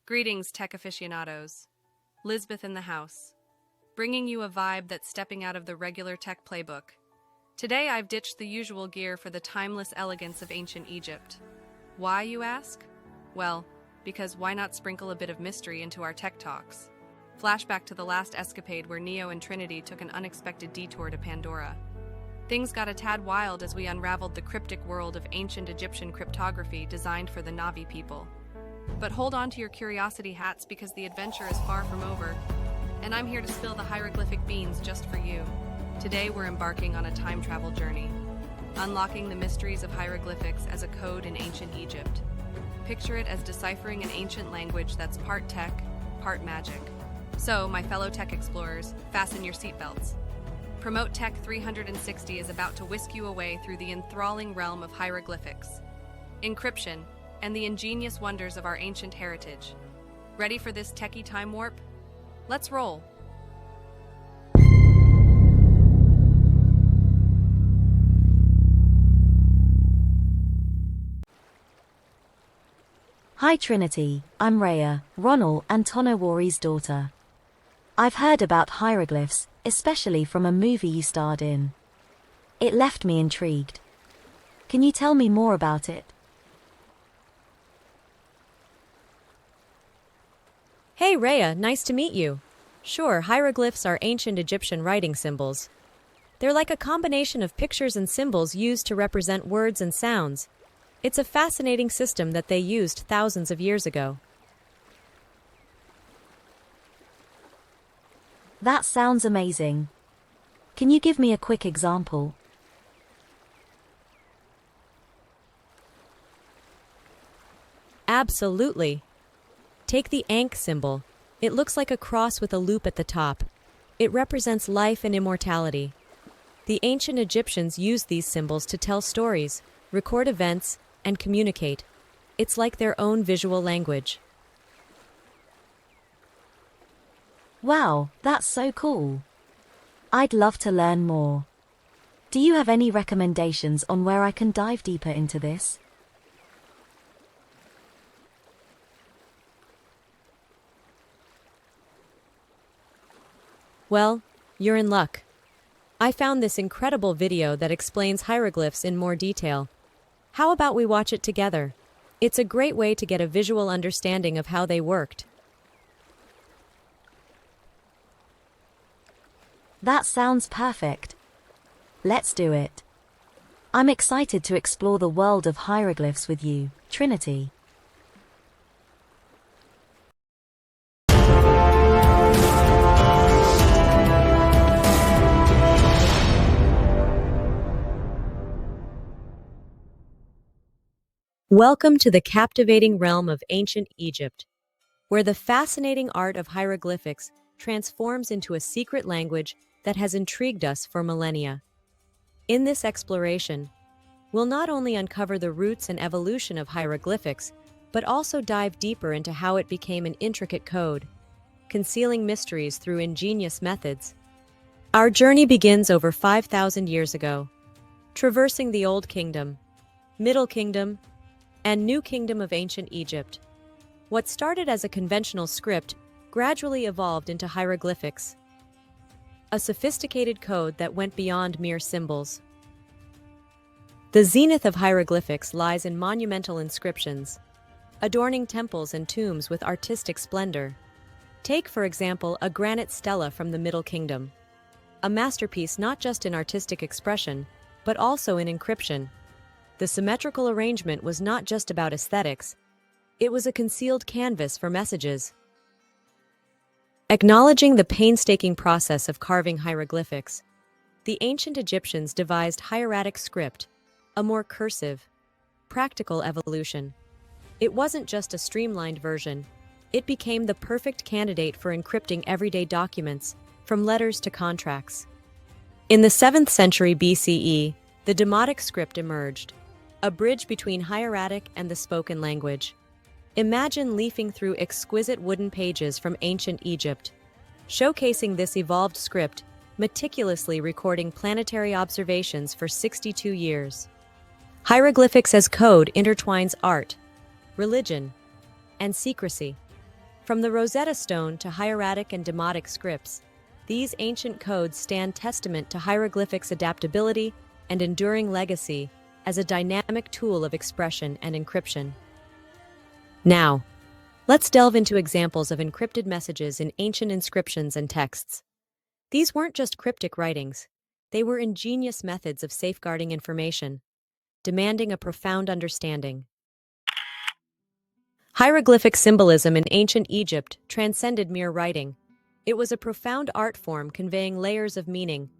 Greetings, tech aficionados. Lisbeth in the house, bringing you a vibe that's stepping out of the regular tech playbook. Today I've ditched the usual gear for the timeless elegance of ancient Egypt. Why, you ask? Well, because why not sprinkle a bit of mystery into our tech talks? Flashback to the last escapade where Neo and Trinity took an unexpected detour to Pandora. Things got a tad wild as we unraveled the cryptic world of ancient Egyptian cryptography designed for the Navi people. But hold on to your curiosity hats because the adventure is far from over, and I'm here to spill the hieroglyphic beans just for you. Today we're embarking on a time travel journey, unlocking the mysteries of hieroglyphics as a code in ancient Egypt. Picture it as deciphering an ancient language that's part tech, part magic. So, my fellow tech explorers, fasten your seatbelts. Promote Tech 360 is about to whisk you away through the enthralling realm of hieroglyphics, encryption, and the ingenious wonders of our ancient heritage. Ready for this techie time warp? Let's roll! Hi Trinity, I'm Rhea, Ronal and Tonowari's daughter. I've heard about hieroglyphs, especially from a movie you starred in. It left me intrigued. Can you tell me more about it? Hey Rhea, nice to meet you. Sure, hieroglyphs are ancient Egyptian writing symbols. They're like a combination of pictures and symbols used to represent words and sounds. It's a fascinating system that they used thousands of years ago. That sounds amazing. Can you give me a quick example? Absolutely. Take the Ankh symbol. It looks like a cross with a loop at the top. It represents life and immortality. The ancient Egyptians used these symbols to tell stories, record events, and communicate. It's like their own visual language. Wow, that's so cool. I'd love to learn more. Do you have any recommendations on where I can dive deeper into this? Well, you're in luck. I found this incredible video that explains hieroglyphs in more detail. How about we watch it together? It's a great way to get a visual understanding of how they worked. That sounds perfect. Let's do it. I'm excited to explore the world of hieroglyphs with you, Trinity. Welcome to the captivating realm of ancient Egypt, where the fascinating art of hieroglyphics transforms into a secret language that has intrigued us for millennia. In this exploration, we'll not only uncover the roots and evolution of hieroglyphics, but also dive deeper into how it became an intricate code, concealing mysteries through ingenious methods. Our journey begins over 5,000 years ago, traversing the Old Kingdom, Middle Kingdom, and New Kingdom of ancient Egypt. What started as a conventional script gradually evolved into hieroglyphics, a sophisticated code that went beyond mere symbols. The zenith of hieroglyphics lies in monumental inscriptions, adorning temples and tombs with artistic splendor. Take, for example, a granite stela from the Middle Kingdom, a masterpiece not just in artistic expression, but also in encryption. The symmetrical arrangement was not just about aesthetics, it was a concealed canvas for messages. Acknowledging the painstaking process of carving hieroglyphics, the ancient Egyptians devised hieratic script, a more cursive, practical evolution. It wasn't just a streamlined version, it became the perfect candidate for encrypting everyday documents, from letters to contracts. In the 7th century BCE, the Demotic script emerged, a bridge between hieratic and the spoken language. Imagine leafing through exquisite wooden pages from ancient Egypt, showcasing this evolved script, meticulously recording planetary observations for 62 years. Hieroglyphics as code intertwines art, religion, and secrecy. From the Rosetta Stone to hieratic and demotic scripts, these ancient codes stand testament to hieroglyphics' adaptability and enduring legacy as a dynamic tool of expression and encryption. Now, let's delve into examples of encrypted messages in ancient inscriptions and texts. These weren't just cryptic writings, they were ingenious methods of safeguarding information, demanding a profound understanding. Hieroglyphic symbolism in ancient Egypt transcended mere writing. It was a profound art form conveying layers of meaning.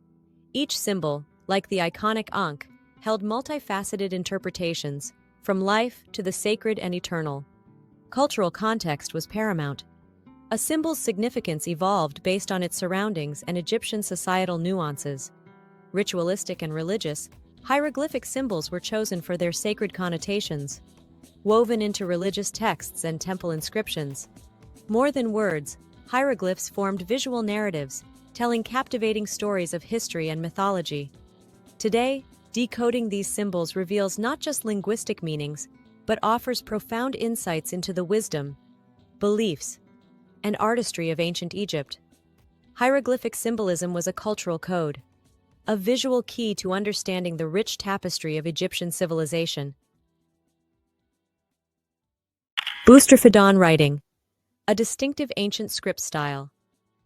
Each symbol, like the iconic Ankh, held multifaceted interpretations, from life to the sacred and eternal. Cultural context was paramount. A symbol's significance evolved based on its surroundings and Egyptian societal nuances. Ritualistic and religious, hieroglyphic symbols were chosen for their sacred connotations, woven into religious texts and temple inscriptions. More than words, hieroglyphs formed visual narratives, telling captivating stories of history and mythology. Today, decoding these symbols reveals not just linguistic meanings, but offers profound insights into the wisdom, beliefs, and artistry of ancient Egypt. Hieroglyphic symbolism was a cultural code, a visual key to understanding the rich tapestry of Egyptian civilization. Boustrophedon writing, a distinctive ancient script style,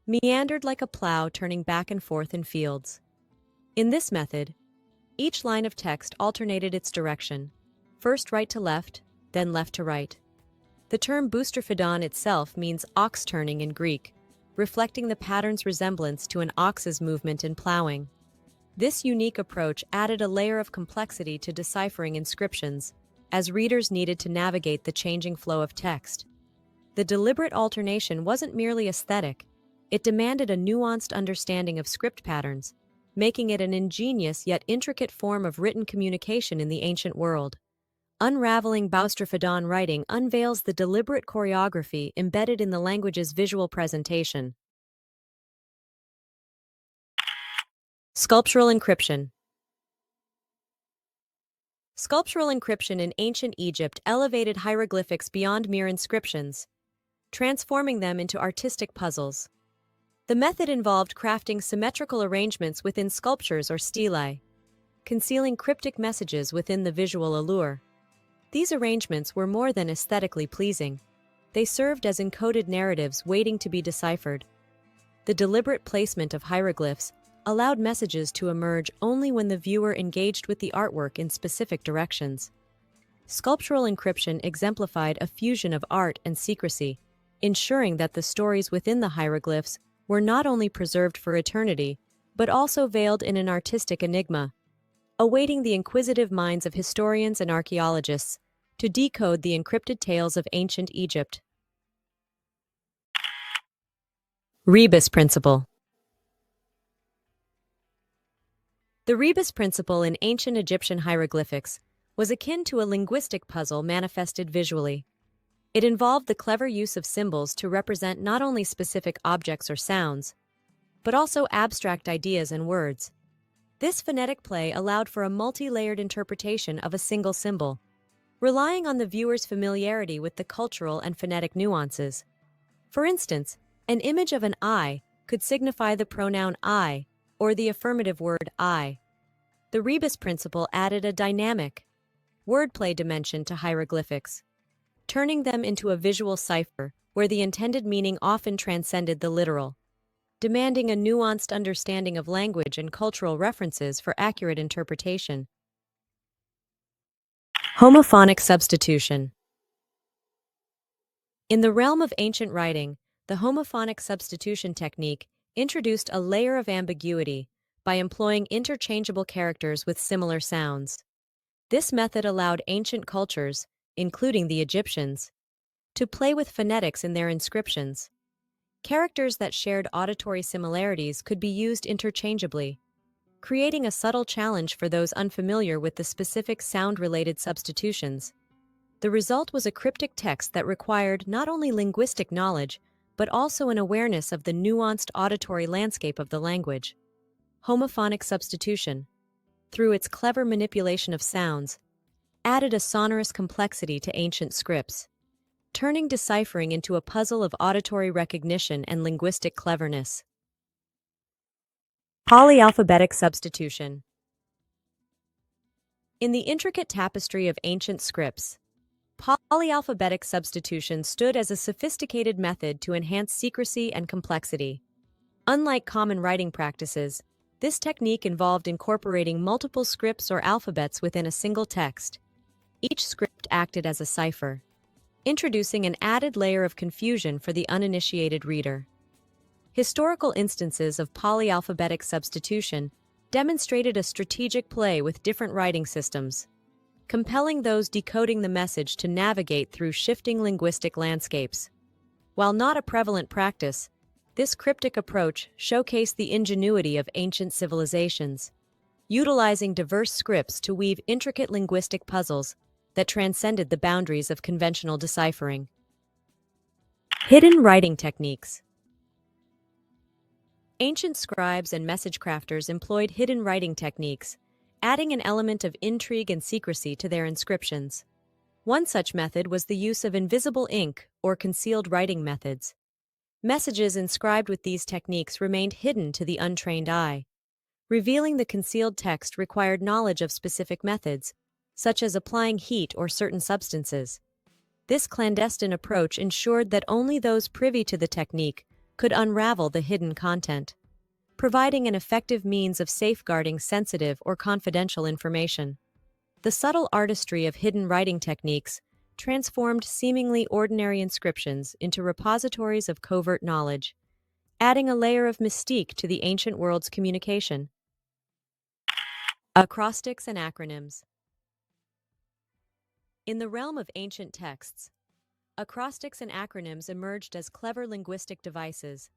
meandered like a plow turning back and forth in fields. In this method, each line of text alternated its direction, first right to left, then left to right. The term boustrophedon itself means ox turning in Greek, reflecting the pattern's resemblance to an ox's movement in plowing. This unique approach added a layer of complexity to deciphering inscriptions, as readers needed to navigate the changing flow of text. The deliberate alternation wasn't merely aesthetic, it demanded a nuanced understanding of script patterns, making it an ingenious yet intricate form of written communication in the ancient world. Unraveling boustrophedon writing unveils the deliberate choreography embedded in the language's visual presentation. Sculptural encryption. Sculptural encryption in ancient Egypt elevated hieroglyphics beyond mere inscriptions, transforming them into artistic puzzles. The method involved crafting symmetrical arrangements within sculptures or stelae, concealing cryptic messages within the visual allure. These arrangements were more than aesthetically pleasing. They served as encoded narratives waiting to be deciphered. The deliberate placement of hieroglyphs allowed messages to emerge only when the viewer engaged with the artwork in specific directions. Sculptural encryption exemplified a fusion of art and secrecy, ensuring that the stories within the hieroglyphs were not only preserved for eternity, but also veiled in an artistic enigma, awaiting the inquisitive minds of historians and archaeologists to decode the encrypted tales of ancient Egypt. Rebus Principle. The rebus principle in ancient Egyptian hieroglyphics was akin to a linguistic puzzle manifested visually. It involved the clever use of symbols to represent not only specific objects or sounds, but also abstract ideas and words. This phonetic play allowed for a multi-layered interpretation of a single symbol, relying on the viewer's familiarity with the cultural and phonetic nuances. For instance, an image of an eye could signify the pronoun I or the affirmative word I. The rebus principle added a dynamic, wordplay dimension to hieroglyphics, turning them into a visual cipher where the intended meaning often transcended the literal, demanding a nuanced understanding of language and cultural references for accurate interpretation. Homophonic substitution. In the realm of ancient writing, the homophonic substitution technique introduced a layer of ambiguity by employing interchangeable characters with similar sounds. This method allowed ancient cultures, including the Egyptians, to play with phonetics in their inscriptions. Characters that shared auditory similarities could be used interchangeably, creating a subtle challenge for those unfamiliar with the specific sound-related substitutions. The result was a cryptic text that required not only linguistic knowledge, but also an awareness of the nuanced auditory landscape of the language. Homophonic substitution, through its clever manipulation of sounds, added a sonorous complexity to ancient scripts. turning deciphering into a puzzle of auditory recognition and linguistic cleverness. Polyalphabetic substitution. In the intricate tapestry of ancient scripts, polyalphabetic substitution stood as a sophisticated method to enhance secrecy and complexity. Unlike common writing practices, this technique involved incorporating multiple scripts or alphabets within a single text. Each script acted as a cipher, introducing an added layer of confusion for the uninitiated reader. Historical instances of polyalphabetic substitution demonstrated a strategic play with different writing systems, compelling those decoding the message to navigate through shifting linguistic landscapes. While not a prevalent practice, this cryptic approach showcased the ingenuity of ancient civilizations, utilizing diverse scripts to weave intricate linguistic puzzles that transcended the boundaries of conventional deciphering. Hidden writing techniques. Ancient scribes and message crafters employed hidden writing techniques, adding an element of intrigue and secrecy to their inscriptions. One such method was the use of invisible ink or concealed writing methods. Messages inscribed with these techniques remained hidden to the untrained eye. Revealing the concealed text required knowledge of specific methods, such as applying heat or certain substances. This clandestine approach ensured that only those privy to the technique could unravel the hidden content, providing an effective means of safeguarding sensitive or confidential information. The subtle artistry of hidden writing techniques transformed seemingly ordinary inscriptions into repositories of covert knowledge, adding a layer of mystique to the ancient world's communication. Acrostics and acronyms. In the realm of ancient texts, acrostics and acronyms emerged as clever linguistic devices,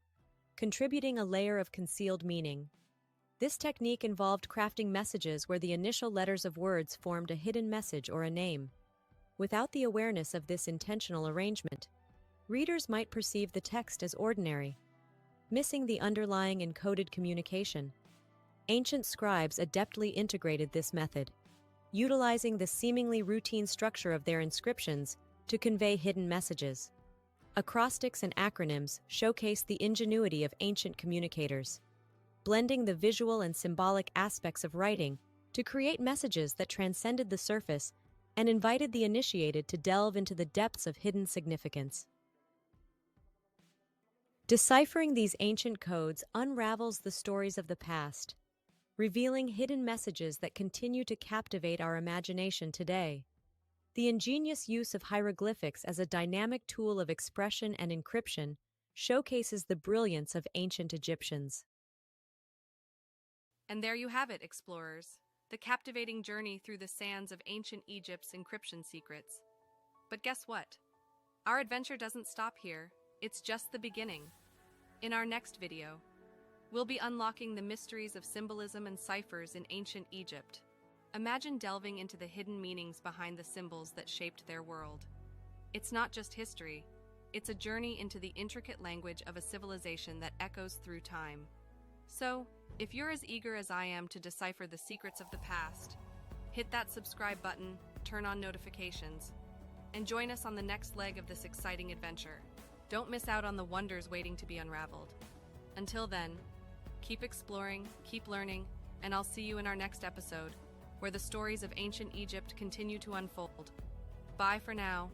contributing a layer of concealed meaning. This technique involved crafting messages where the initial letters of words formed a hidden message or a name. Without the awareness of this intentional arrangement, readers might perceive the text as ordinary, missing the underlying encoded communication. Ancient scribes adeptly integrated this method, utilizing the seemingly routine structure of their inscriptions to convey hidden messages. Acrostics and acronyms showcase the ingenuity of ancient communicators, blending the visual and symbolic aspects of writing to create messages that transcended the surface and invited the initiated to delve into the depths of hidden significance. Deciphering these ancient codes unravels the stories of the past, revealing hidden messages that continue to captivate our imagination today. The ingenious use of hieroglyphics as a dynamic tool of expression and encryption showcases the brilliance of ancient Egyptians. And there you have it, explorers, the captivating journey through the sands of ancient Egypt's encryption secrets. But guess what? Our adventure doesn't stop here. It's just the beginning. In our next video, we'll be unlocking the mysteries of symbolism and ciphers in ancient Egypt. Imagine delving into the hidden meanings behind the symbols that shaped their world. It's not just history, it's a journey into the intricate language of a civilization that echoes through time. So, if you're as eager as I am to decipher the secrets of the past, hit that subscribe button, turn on notifications, and join us on the next leg of this exciting adventure. Don't miss out on the wonders waiting to be unraveled. Until then, keep exploring, keep learning, and I'll see you in our next episode, where the stories of ancient Egypt continue to unfold. Bye for now.